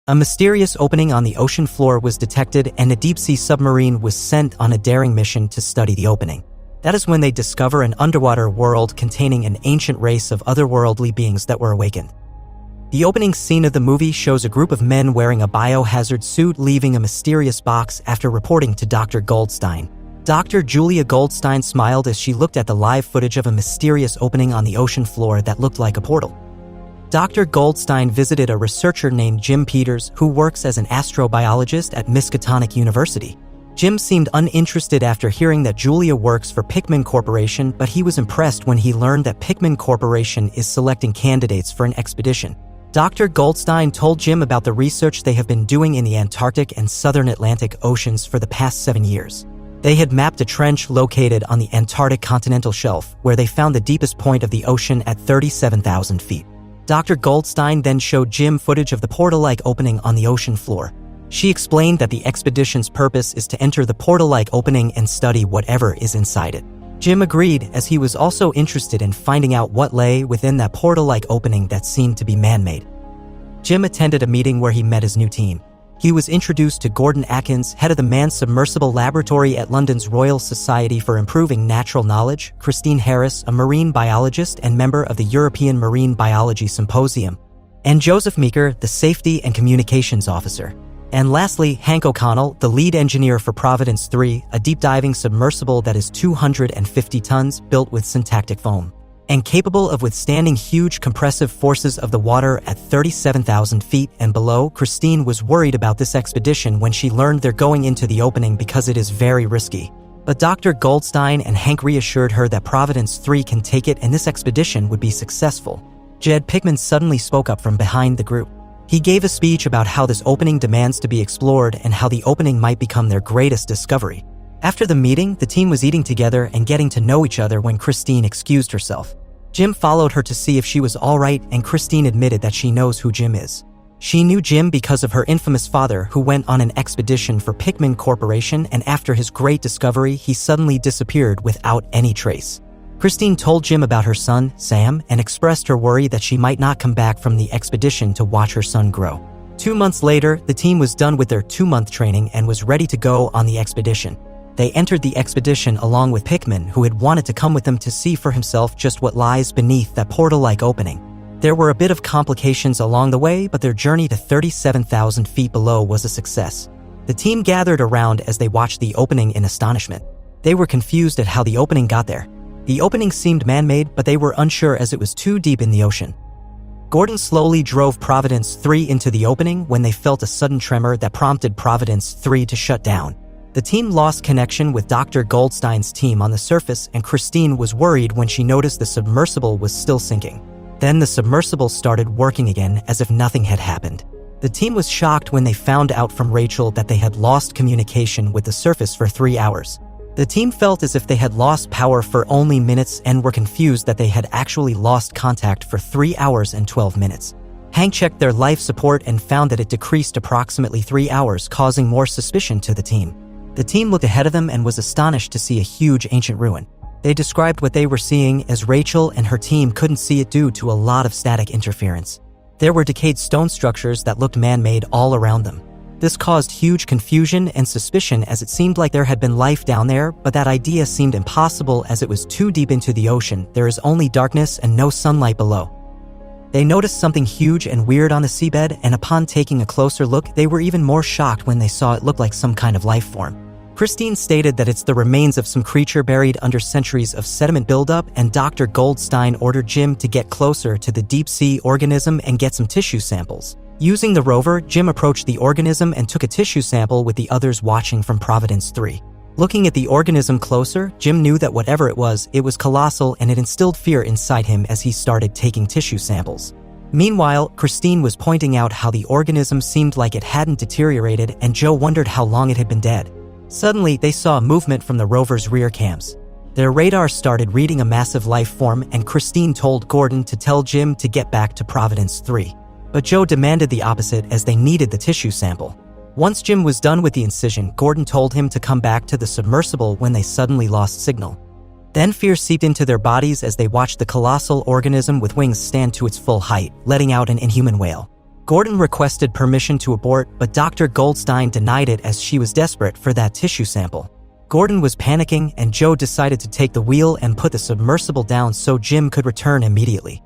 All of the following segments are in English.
A mysterious opening on the ocean floor was detected and a deep-sea submarine was sent on a daring mission to study the opening. That is when they discover an underwater world containing an ancient race of otherworldly beings that were awakened. The opening scene of the movie shows a group of men wearing a biohazard suit leaving a mysterious box after reporting to Dr. Goldstein. Dr. Julia Goldstein smiled as she looked at the live footage of a mysterious opening on the ocean floor that looked like a portal. Dr. Goldstein visited a researcher named Jim Peters, who works as an astrobiologist at Miskatonic University. Jim seemed uninterested after hearing that Julia works for Pickman Corporation, but he was impressed when he learned that Pickman Corporation is selecting candidates for an expedition. Dr. Goldstein told Jim about the research they have been doing in the Antarctic and Southern Atlantic Oceans for the past 7 years. They had mapped a trench located on the Antarctic continental shelf, where they found the deepest point of the ocean at 37,000 feet. Dr. Goldstein then showed Jim footage of the portal-like opening on the ocean floor. She explained that the expedition's purpose is to enter the portal-like opening and study whatever is inside it. Jim agreed, as he was also interested in finding out what lay within that portal-like opening that seemed to be man-made. Jim attended a meeting where he met his new team. He was introduced to Gordon Atkins, head of the Manned Submersible Laboratory at London's Royal Society for Improving Natural Knowledge, Christine Harris, a marine biologist and member of the European Marine Biology Symposium, and Joseph Meeker, the Safety and Communications Officer. And lastly, Hank O'Connell, the lead engineer for Providence 3, a deep-diving submersible that is 250 tons, built with syntactic foam, and capable of withstanding huge compressive forces of the water at 37,000 feet and below. Christine was worried about this expedition when she learned they're going into the opening because it is very risky. But Dr. Goldstein and Hank reassured her that Providence 3 can take it and this expedition would be successful. Jed Pickman suddenly spoke up from behind the group. He gave a speech about how this opening demands to be explored and how the opening might become their greatest discovery. After the meeting, the team was eating together and getting to know each other when Christine excused herself. Jim followed her to see if she was all right, and Christine admitted that she knows who Jim is. She knew Jim because of her infamous father, who went on an expedition for Pickman Corporation, and after his great discovery, he suddenly disappeared without any trace. Christine told Jim about her son, Sam, and expressed her worry that she might not come back from the expedition to watch her son grow. 2 months later, the team was done with their 2-month training and was ready to go on the expedition. They entered the expedition along with Pickman, who had wanted to come with them to see for himself just what lies beneath that portal-like opening. There were a bit of complications along the way, but their journey to 37,000 feet below was a success. The team gathered around as they watched the opening in astonishment. They were confused at how the opening got there. The opening seemed man-made, but they were unsure as it was too deep in the ocean. Gordon slowly drove Providence 3 into the opening when they felt a sudden tremor that prompted Providence 3 to shut down. The team lost connection with Dr. Goldstein's team on the surface, and Christine was worried when she noticed the submersible was still sinking. Then the submersible started working again as if nothing had happened. The team was shocked when they found out from Rachel that they had lost communication with the surface for 3 hours. The team felt as if they had lost power for only minutes and were confused that they had actually lost contact for 3 hours and 12 minutes. Hank checked their life support and found that it decreased approximately 3 hours, causing more suspicion to the team. The team looked ahead of them and was astonished to see a huge ancient ruin. They described what they were seeing as Rachel and her team couldn't see it due to a lot of static interference. There were decayed stone structures that looked man-made all around them. This caused huge confusion and suspicion as it seemed like there had been life down there, but that idea seemed impossible as it was too deep into the ocean. There is only darkness and no sunlight below. They noticed something huge and weird on the seabed, and upon taking a closer look, they were even more shocked when they saw it look like some kind of life form. Christine stated that it's the remains of some creature buried under centuries of sediment buildup, and Dr. Goldstein ordered Jim to get closer to the deep-sea organism and get some tissue samples. Using the rover, Jim approached the organism and took a tissue sample with the others watching from Providence 3. Looking at the organism closer, Jim knew that whatever it was colossal, and it instilled fear inside him as he started taking tissue samples. Meanwhile, Christine was pointing out how the organism seemed like it hadn't deteriorated, and Joe wondered how long it had been dead. Suddenly, they saw movement from the rover's rear cams. Their radar started reading a massive life form, and Christine told Gordon to tell Jim to get back to Providence 3. But Joe demanded the opposite as they needed the tissue sample. Once Jim was done with the incision, Gordon told him to come back to the submersible when they suddenly lost signal. Then fear seeped into their bodies as they watched the colossal organism with wings stand to its full height, letting out an inhuman wail. Gordon requested permission to abort, but Dr. Goldstein denied it as she was desperate for that tissue sample. Gordon was panicking, and Joe decided to take the wheel and put the submersible down so Jim could return immediately.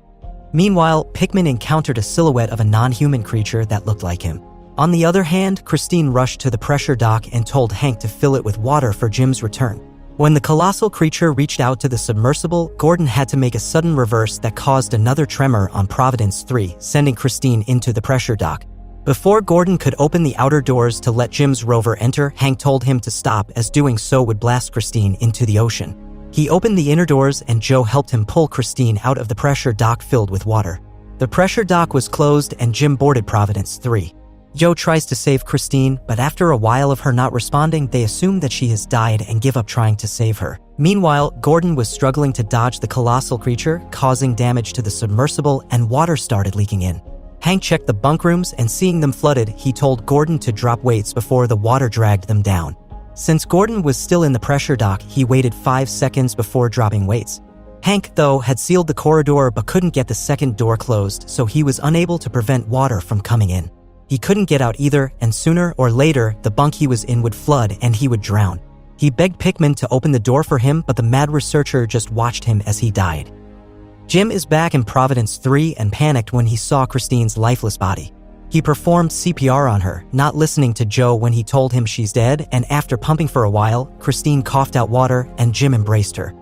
Meanwhile, Pickman encountered a silhouette of a non-human creature that looked like him. On the other hand, Christine rushed to the pressure dock and told Hank to fill it with water for Jim's return. When the colossal creature reached out to the submersible, Gordon had to make a sudden reverse that caused another tremor on Providence 3, sending Christine into the pressure dock. Before Gordon could open the outer doors to let Jim's rover enter, Hank told him to stop, as doing so would blast Christine into the ocean. He opened the inner doors and Joe helped him pull Christine out of the pressure dock filled with water. The pressure dock was closed and Jim boarded Providence 3. Joe tries to save Christine, but after a while of her not responding, they assume that she has died and give up trying to save her. Meanwhile, Gordon was struggling to dodge the colossal creature, causing damage to the submersible, and water started leaking in. Hank checked the bunk rooms, and seeing them flooded, he told Gordon to drop weights before the water dragged them down. Since Gordon was still in the pressure dock, he waited 5 seconds before dropping weights. Hank, though, had sealed the corridor but couldn't get the second door closed, so he was unable to prevent water from coming in. He couldn't get out either, and sooner or later, the bunk he was in would flood and he would drown. He begged Pickman to open the door for him, but the mad researcher just watched him as he died. Jim is back in Providence 3 and panicked when he saw Christine's lifeless body. He performed CPR on her, not listening to Joe when he told him she's dead, and after pumping for a while, Christine coughed out water and Jim embraced her.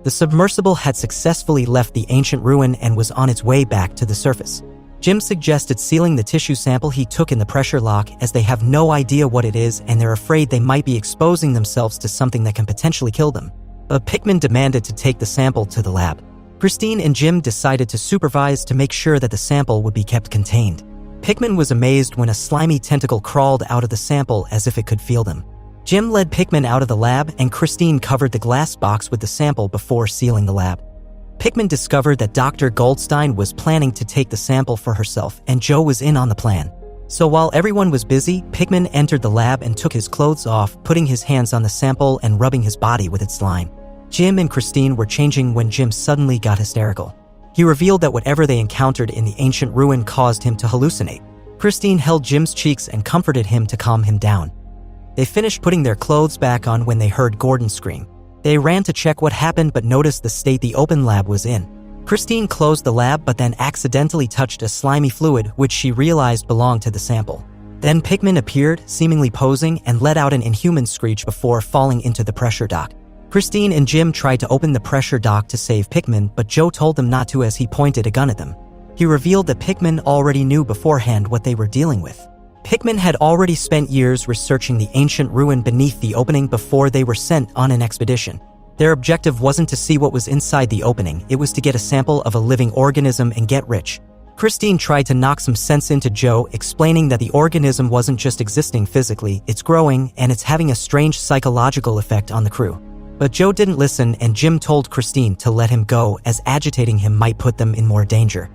The submersible had successfully left the ancient ruin and was on its way back to the surface. Jim suggested sealing the tissue sample he took in the pressure lock, as they have no idea what it is and they're afraid they might be exposing themselves to something that can potentially kill them. But Pickman demanded to take the sample to the lab. Christine and Jim decided to supervise to make sure that the sample would be kept contained. Pickman was amazed when a slimy tentacle crawled out of the sample as if it could feel them. Jim led Pickman out of the lab, and Christine covered the glass box with the sample before sealing the lab. Pickman discovered that Dr. Goldstein was planning to take the sample for herself, and Joe was in on the plan. So while everyone was busy, Pickman entered the lab and took his clothes off, putting his hands on the sample and rubbing his body with its slime. Jim and Christine were changing when Jim suddenly got hysterical. He revealed that whatever they encountered in the ancient ruin caused him to hallucinate. Christine held Jim's cheeks and comforted him to calm him down. They finished putting their clothes back on when they heard Gordon scream. They ran to check what happened but noticed the state the open lab was in. Christine closed the lab but then accidentally touched a slimy fluid which she realized belonged to the sample. Then Pickman appeared, seemingly posing, and let out an inhuman screech before falling into the pressure dock. Christine and Jim tried to open the pressure dock to save Pickman, but Joe told them not to as he pointed a gun at them. He revealed that Pickman already knew beforehand what they were dealing with. Pickman had already spent years researching the ancient ruin beneath the opening before they were sent on an expedition. Their objective wasn't to see what was inside the opening, it was to get a sample of a living organism and get rich. Christine tried to knock some sense into Joe, explaining that the organism wasn't just existing physically, it's growing, and it's having a strange psychological effect on the crew. But Joe didn't listen, and Jim told Christine to let him go, as agitating him might put them in more danger.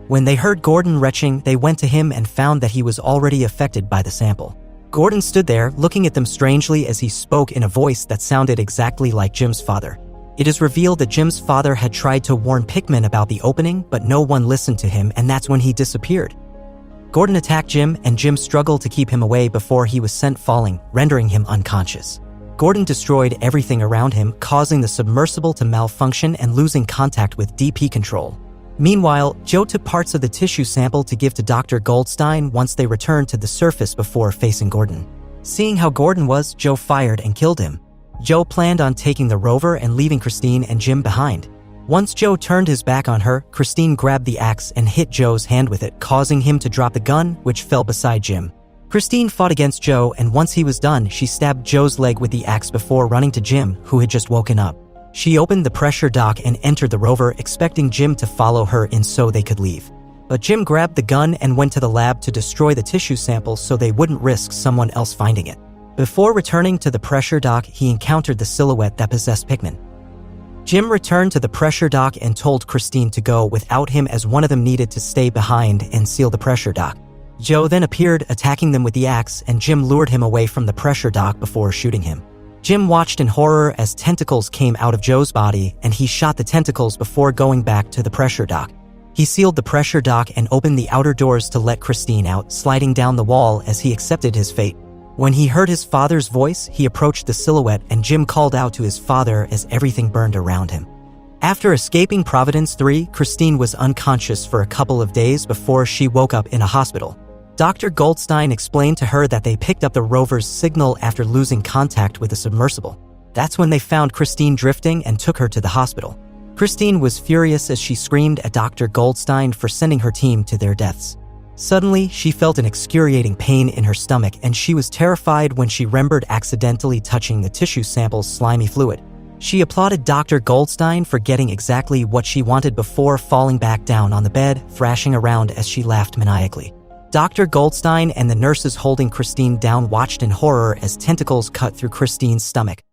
When they heard Gordon retching, they went to him and found that he was already affected by the sample. Gordon stood there, looking at them strangely as he spoke in a voice that sounded exactly like Jim's father. It is revealed that Jim's father had tried to warn Pickman about the opening, but no one listened to him, and that's when he disappeared. Gordon attacked Jim, and Jim struggled to keep him away before he was sent falling, rendering him unconscious. Gordon destroyed everything around him, causing the submersible to malfunction and losing contact with DP control. Meanwhile, Joe took parts of the tissue sample to give to Dr. Goldstein once they returned to the surface before facing Gordon. Seeing how Gordon was, Joe fired and killed him. Joe planned on taking the rover and leaving Christine and Jim behind. Once Joe turned his back on her, Christine grabbed the axe and hit Joe's hand with it, causing him to drop the gun, which fell beside Jim. Christine fought against Joe, and once he was done, she stabbed Joe's leg with the axe before running to Jim, who had just woken up. She opened the pressure dock and entered the rover, expecting Jim to follow her in so they could leave. But Jim grabbed the gun and went to the lab to destroy the tissue sample so they wouldn't risk someone else finding it. Before returning to the pressure dock, he encountered the silhouette that possessed Pickman. Jim returned to the pressure dock and told Christine to go without him as one of them needed to stay behind and seal the pressure dock. Joe then appeared, attacking them with the axe, and Jim lured him away from the pressure dock before shooting him. Jim watched in horror as tentacles came out of Joe's body, and he shot the tentacles before going back to the pressure dock. He sealed the pressure dock and opened the outer doors to let Christine out, sliding down the wall as he accepted his fate. When he heard his father's voice, he approached the silhouette and Jim called out to his father as everything burned around him. After escaping Providence 3, Christine was unconscious for a couple of days before she woke up in a hospital. Dr. Goldstein explained to her that they picked up the rover's signal after losing contact with the submersible. That's when they found Christine drifting and took her to the hospital. Christine was furious as she screamed at Dr. Goldstein for sending her team to their deaths. Suddenly, she felt an excruciating pain in her stomach and she was terrified when she remembered accidentally touching the tissue sample's slimy fluid. She applauded Dr. Goldstein for getting exactly what she wanted before falling back down on the bed, thrashing around as she laughed maniacally. Dr. Goldstein and the nurses holding Christine down watched in horror as tentacles cut through Christine's stomach.